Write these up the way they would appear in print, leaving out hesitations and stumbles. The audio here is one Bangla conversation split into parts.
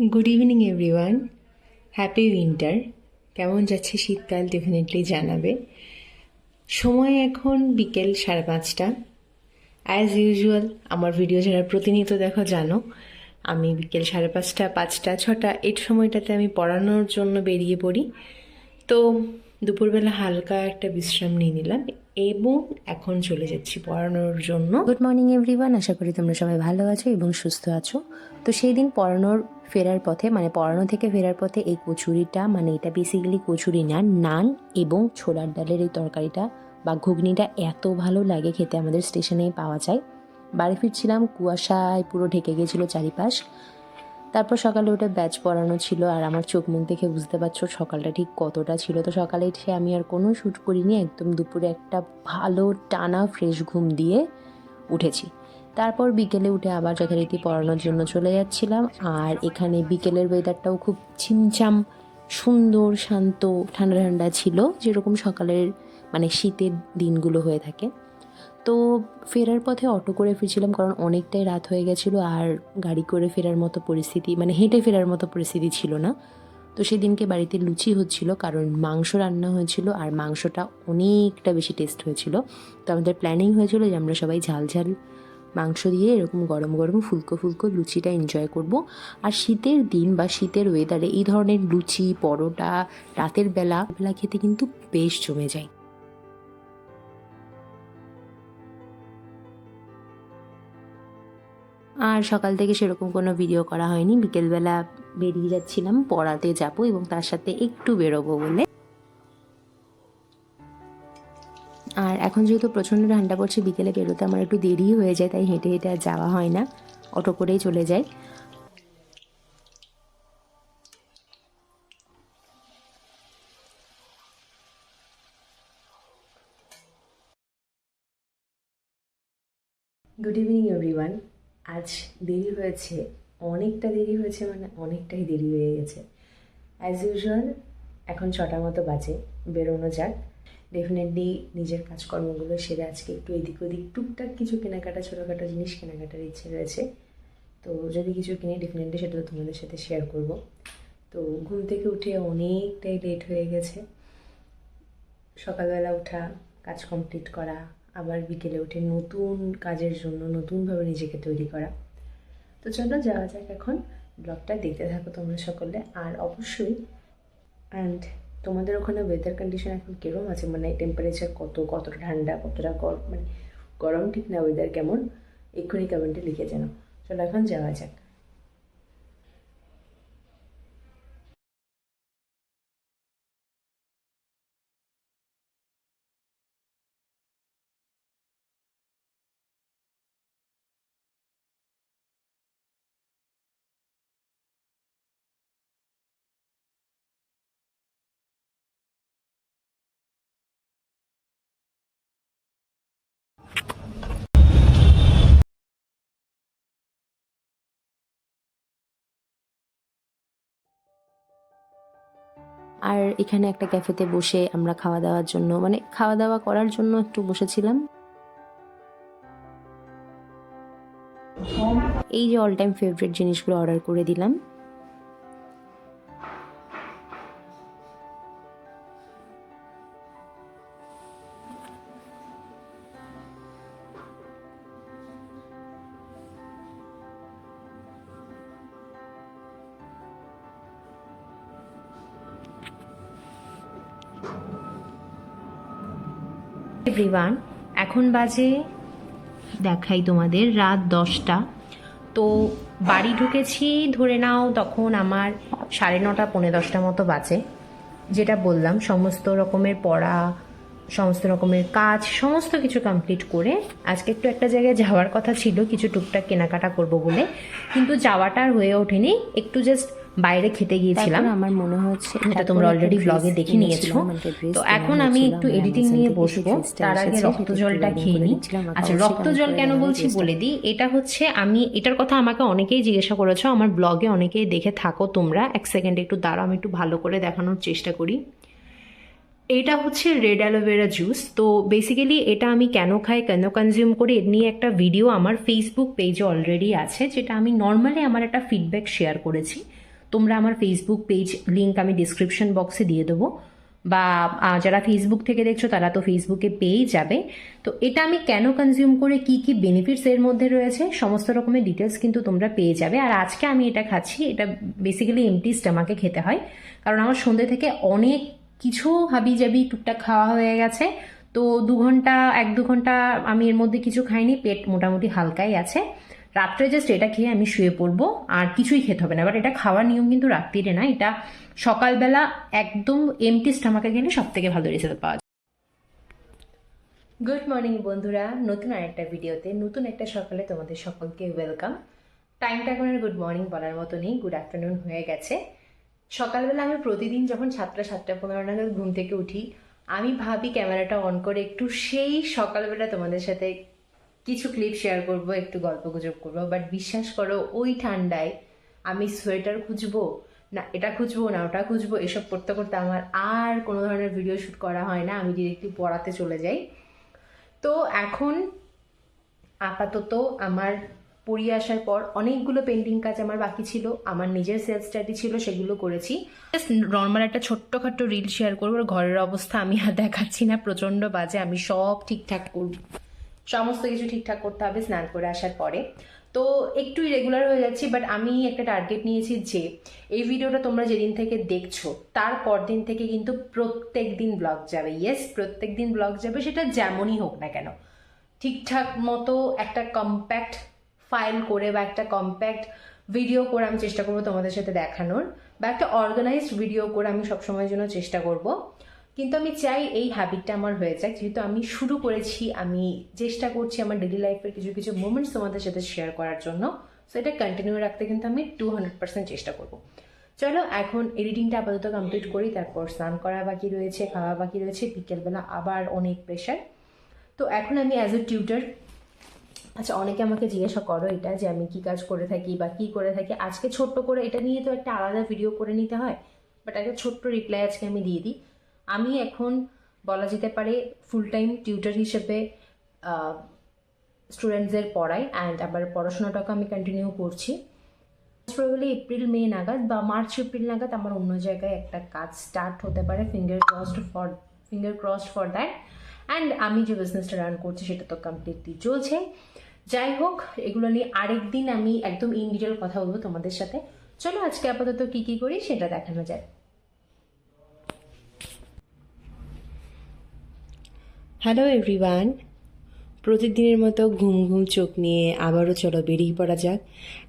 Good evening everyone. Happy winter. কেমন যাচ্ছে শীতকাল ডেফিনেটলি জানাবে। সময় এখন বিকেল 5:30। অ্যাজ ইউজুয়াল আমার ভিডিও যারা প্রতিনিয়ত দেখো জানো, আমি বিকেল 5:30, 5টা, 6টা এই সময়টাতে আমি পড়ানোর জন্য বেরিয়ে পড়ি। তো দুপুরবেলা হালকা একটা বিশ্রাম নিয়ে নিলাম এবং এখন চলে যাচ্ছি পড়ানোর জন্য। গুড মর্নিং এভরিওয়ান, আশা করি তোমরা সবাই ভালো আছো এবং সুস্থ আছো। তো সেই দিন ফেরার পথে পড়ানো থেকে ফেরার পথে এই কচুরিটা, এটা বেসিক্যালি কচুরি না, নান এবং ছোলার ডালের এই তরকারিটা বা ঘুগনিটা এত ভালো লাগে খেতে, আমাদের স্টেশনেই পাওয়া যায়। বাড়ি ফিরছিলাম, কুয়াশায় পুরো ঢেকে গেছিলো চারিপাশ। তারপর সকালে উঠে ব্যাচ পড়ানো ছিল, আর আমার চোখ মুখ দেখে বুঝতে পারছো সকালটা ঠিক কতটা ছিল। তো সকালে উঠে আমি আর কোনো শ্যুট করিনি, একদম দুপুরে একটা ভালো টানা ফ্রেশ ঘুম দিয়ে উঠেছি। তারপর বিকেলে উঠে আবার যথারীতি পড়ানোর জন্য চলে যাচ্ছিলাম। আর এখানে বিকেলের ওয়েদারটাও খুব ছিমছাম, সুন্দর, শান্ত, ঠান্ডা ঠান্ডা ছিল, যেরকম সকালের শীতের দিনগুলো হয়ে থাকে। তো ফেরার পথে অটো করে ফিরছিলাম, কারণ অনেকটাই রাত হয়ে গেছিলো আর গাড়ি করে ফেরার মতো পরিস্থিতি, হেঁটে ফেরার মতো পরিস্থিতি ছিল না। তো সেদিনকে বাড়িতে লুচি হচ্ছিল, কারণ মাংস রান্না হয়েছিল আর মাংসটা অনেকটা বেশি টেস্ট হয়েছিল। তো আমাদের প্ল্যানিং হয়েছিল যে আমরা সবাই ঝাল ঝাল মাংস দিয়ে এরকম গরম গরম ফুলকো ফুলকো লুচিটা এনজয় করব। আর শীতের দিন বা শীতের ওয়েদারে এই ধরনের লুচি, পরোটা রাতের বেলা খেতে কিন্তু বেশ জমে যায়। আর সকাল থেকে সেরকম কোনো ভিডিও করা হয়নি, বিকেলবেলা বেরিয়ে যাচ্ছিলাম পড়াতে যাব এবং তার সাথে একটু বেরোবো বলে। আর এখন যেহেতু প্রচণ্ড ঠান্ডা পড়ছে, বিকেলে বেরোতে আমার একটু দেরি হয়ে যায়, তাই হেঁটে হেঁটে আর যাওয়া হয় না, অটো করেই চলে যাই। Good evening everyone. আজ দেরি হয়েছে, অনেকটা দেরি হয়েছে, অনেকটাই দেরি হয়ে গেছে। অ্যাজ ইউজুয়াল এখন 6টার মতো বাজে, বেরোনো যাক। ডেফিনেটলি নিজের কাজকর্মগুলো সেরে আজকে একটু এদিক ওদিক টুকটাক কিছু কেনাকাটা, ছোটোখাটো জিনিস কেনাকাটার ইচ্ছে রয়েছে। তো যদি কিছু কিনে ডেফিনেটলি সেটা তো তোমাদের সাথে শেয়ার করব। তো ঘুম থেকে উঠে অনেকটাই লেট হয়ে গেছে। সকালবেলা ওঠা, কাজ কমপ্লিট করা, আবার বিকেলে উঠে নতুন কাজের জন্য নতুনভাবে নিজেকে তৈরি করা। তো চলো যাওয়া যাক, এখন ব্লগটা দেখতে থাকো তোমরা সকলে। আর অবশ্যই তোমাদের ওখানে ওয়েদার কন্ডিশন এখন কীরকম আছে, টেম্পারেচার কতটা ঠান্ডা, কতটা গরম, গরম ঠিক না, ওয়েদার কেমন, এক্ষুনি কমেন্টে লিখে জানো। চলো এখন যাওয়া যাক। আর এখানে একটা ক্যাফেতে বসে আমরা খাওয়া দাওয়ার জন্য খাওয়া দাওয়া করার জন্য একটু বসেছিলাম। এই যে অল টাইম ফেভারিট জিনিসগুলো অর্ডার করে দিলাম। এভরিওয়ান, এখন বাজে দেখাই তোমাদের রাত 10টা। তো বাড়ি ঢুকেছি ধরে নাও তখন আমার 9:30, 9:45 মতো বাজে। যেটা বললাম, সমস্ত রকমের পড়া, সমস্ত রকমের কাজ, সমস্ত কিছু কমপ্লিট করে আজকে একটু একটা জায়গায় যাওয়ার কথা ছিল, কিছু টুকটাক কেনাকাটা করব বলে, কিন্তু যাওয়াটা আর হয়ে ওঠেনি। একটু জাস্ট বাইরে খেতে গিয়েছিলাম, আমার মনে হচ্ছে যেটা তোমরা অলরেডি ব্লগে দেখে নিয়েছো। তো এখন আমি একটু এডিটিং নিয়ে বসবো, তার আগে রক্ত জলটা খেয়ে নিই। আচ্ছা, রক্ত জল কেন বলছি বলে দিই। এটা হচ্ছে, এটার কথা আমাকে অনেকেই জিজ্ঞাসা করেছো, আমার ব্লগে অনেকেই দেখে থাকো তোমরা। এক সেকেন্ড একটু দাঁড়াও, আমি একটু ভালো করে দেখানোর চেষ্টা করি। এটা হচ্ছে রেড অ্যালোভেরা জুস। তো বেসিক্যালি এটা আমি কেন খাই, কেন কনজিউম করি, এর নিয়ে একটা ভিডিও আমার ফেসবুক পেজে অলরেডি আছে, যেটা আমি নর্মালি আমার একটা ফিডব্যাক শেয়ার করেছি। তোমরা আমার ফেসবুক পেজ লিঙ্ক আমি ডিসক্রিপশন বক্সে দিয়ে দেবো, বা যারা ফেসবুক থেকে দেখছো তারা তো ফেসবুকে পেয়েই যাবে। তো এটা আমি কেন কনজিউম করে কি কি বেনিফিটস এর মধ্যে রয়েছে সমস্ত রকমের ডিটেলস কিন্তু তোমরা পেয়ে যাবে। আর আজকে আমি এটা খাচ্ছি, এটা বেসিক্যালি এমটি স্টমাকে খেতে হয়, কারণ আমার সন্ধ্যে থেকে অনেক কিছু হাবি জাবি টুকটাক খাওয়া হয়ে গেছে। তো 1-2 ঘন্টা আমি এর মধ্যে কিছু খাইনি, পেট মোটামুটি হালকাই আছে। রাত্রে জাস্ট এটা খেয়ে আমি শুয়ে পড়বো, আর কিছুই খেতে হবে না। বাট এটা খাওয়ার নিয়ম কিন্তু রাত্রিরে না, এটা সকালবেলা একদম এমটি স্টমাকে গেলে সব থেকে ভালো রেজাল্ট পাওয়া যায়। গুড মর্নিং বন্ধুরা, নতুন আরেকটা ভিডিওতে নতুন একটা সকালে তোমাদের সকলকে ওয়েলকাম। টাইমটা এখন আর গুড মর্নিং বলার মতো নেই, গুড আফটারনুন হয়ে গেছে। সকালবেলা আমি প্রতিদিন যখন 7:15 নাগাদ ঘুম থেকে উঠি, আমি ভাবি ক্যামেরাটা অন করে একটু সেই সকালবেলা তোমাদের সাথে কিছু ক্লিপ শেয়ার করব, একটু গল্প গুজব করবো। বাট বিশ্বাস করো, ওই ঠান্ডায় আমি সোয়েটার খুঁজবো না, এটা খুঁজবো না, ওটা খুঁজবো, এসব করতে করতে আমার আর কোনো ধরনের ভিডিও শ্যুট করা হয় না। আমি ডিরেক্টলি পড়াতে চলে যাই। তো এখন আপাতত আমার পড়িয়ে আসার পর অনেকগুলো পেন্টিং কাজ আমার বাকি ছিল, আমার নিজের সেলফ স্টাডি ছিল, সেগুলো করেছি। জাস্ট নর্মাল একটা ছোট্টখাট্টো রিল শেয়ার করবো। ঘরের অবস্থা আমি আর দেখাচ্ছি না, প্রচণ্ড বাজে। আমি সব ঠিকঠাক করব, সমস্ত কিছু ঠিকঠাক করতে হবে স্নান করে আসার পরে। তো একটু ইরেগুলার হয়ে যাচ্ছি, বাট আমি একটা টার্গেট নিয়েছি যে এই ভিডিওটা তোমরা যেদিন থেকে দেখছো তার পরদিন থেকে কিন্তু প্রত্যেক দিন ব্লগ যাবে। ইয়েস, প্রত্যেক দিন ব্লগ যাবে, সেটা যেমনই হোক না কেন, ঠিকঠাক মতো একটা কম্প্যাক্ট ফাইল করে বা একটা কম্প্যাক্ট ভিডিও করে আমি চেষ্টা করবো তোমাদের সাথে দেখানোর, বা একটা অর্গানাইজড ভিডিও করে আমি সবসময়ের জন্য চেষ্টা করব। কিন্তু আমি চাই এই হ্যাবিটটা আমার হয়ে যাক, যেহেতু আমি শুরু করেছি, আমি চেষ্টা করছি আমার ডেলি লাইফের কিছু কিছু মোমেন্টস তোমাদের সাথে শেয়ার করার জন্য। সো এটা কন্টিনিউ রাখতে কিন্তু আমি 200% চেষ্টা করব। চলো এখন এডিটিংটা আপাতত কমপ্লিট করি, তারপর স্নান করা বাকি রয়েছে, খাওয়া বাকি রয়েছে, বিকেলবেলা আবার অনেক প্রেশার। তো এখন আমি অ্যাজ এ টিউটার, আচ্ছা অনেকে আমাকে জিজ্ঞাসা করো এটা যে আমি কি কাজ করে থাকি বা কি করে থাকি। আজকে ছোট্ট করে এটা নিয়ে তো একটা আলাদা ভিডিও করে নিতে হয়, বাট একটা ছোট্ট রিপ্লাই আজকে আমি দিয়ে দিই। আমি এখন বলা যেতে পারে ফুল টাইম টিউটার হিসেবে স্টুডেন্টসদের পড়াই, অ্যান্ড আবার পড়াশোনাটাকে আমি কন্টিনিউ করছি। প্রবাবলি এপ্রিল-মে নাগাদ বা মার্চ-এপ্রিল নাগাদ আমার অন্য জায়গায় একটা কাজ স্টার্ট হতে পারে, finger crossed for that. And আমি যে বিজনেসটা রান করছি সেটা তো কমপ্লিটলি চলছে। যাই হোক, এগুলো নিয়ে আরেক দিন আমি একদম ইন ডিটেল কথা বলবো তোমাদের সাথে। চলো আজকে আপাতত কি কি করি সেটা দেখানো যায়। হ্যালো এভরিওয়ান, প্রতিদিনের মতো ঘুম ঘুম চোখ নিয়ে আবারও চলো বেরিয়ে পড়া যাক।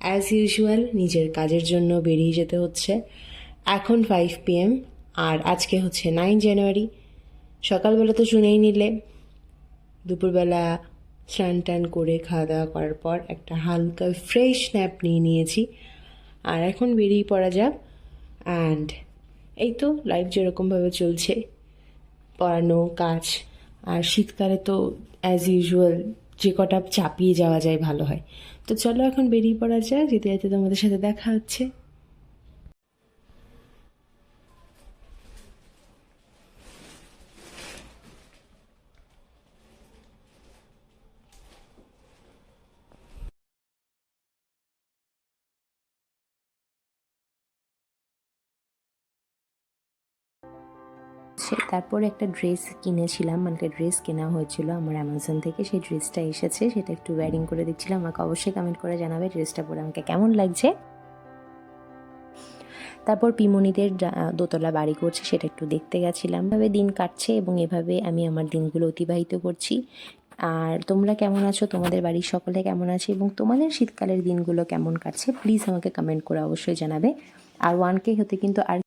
অ্যাজ ইউজুয়াল নিজের কাজের জন্য বেরিয়ে যেতে হচ্ছে। এখন 5 PM, আর আজকে হচ্ছে 9 জানুয়ারি। সকালবেলা তো শুনেই নিলে, দুপুরবেলা স্নান টান করে খাওয়া দাওয়া করার পর একটা হালকা ফ্রেশ স্ন্যাপ নিয়ে নিয়েছি, আর এখন বেরিয়ে পড়া যাক। অ্যান্ড এই তো লাইফ যেরকমভাবে চলছে, পড়ানো, কাজ, আর শীতকালে তো অ্যাজ ইউজুয়াল যে কটা চাপিয়ে যাওয়া যায় ভালো হয়। তো চলো এখন বেরিয়ে পড়া যায়, যেতে যেতে তোমাদের সাথে দেখা হচ্ছে। তারপরে একটা ড্রেস কিনেছিলাম, মানে একটা ড্রেস কেনা হয়েছিল আমার অ্যামাজন থেকে। সেই ড্রেসটা এসেছে, সেটা একটু ওয়্যারিং করে দেখছিলাম। আমাকে অবশ্যই কমেন্ট করে জানাবে ড্রেসটা পরে আমাকে কেমন লাগছে। তারপর পিমনিদের দোতলা বাড়ি করছে, সেটা একটু দেখতে গেছিলাম। এভাবে দিন কাটছে এবং এভাবে আমি আমার দিনগুলো অতিবাহিত করছি। আর তোমরা কেমন আছো, তোমাদের বাড়ির সকলে কেমন আছে এবং তোমাদের শীতকালের দিনগুলো কেমন কাটছে প্লিজ আমাকে কমেন্ট করে অবশ্যই জানাবে। আর 1K হতে কিন্তু আর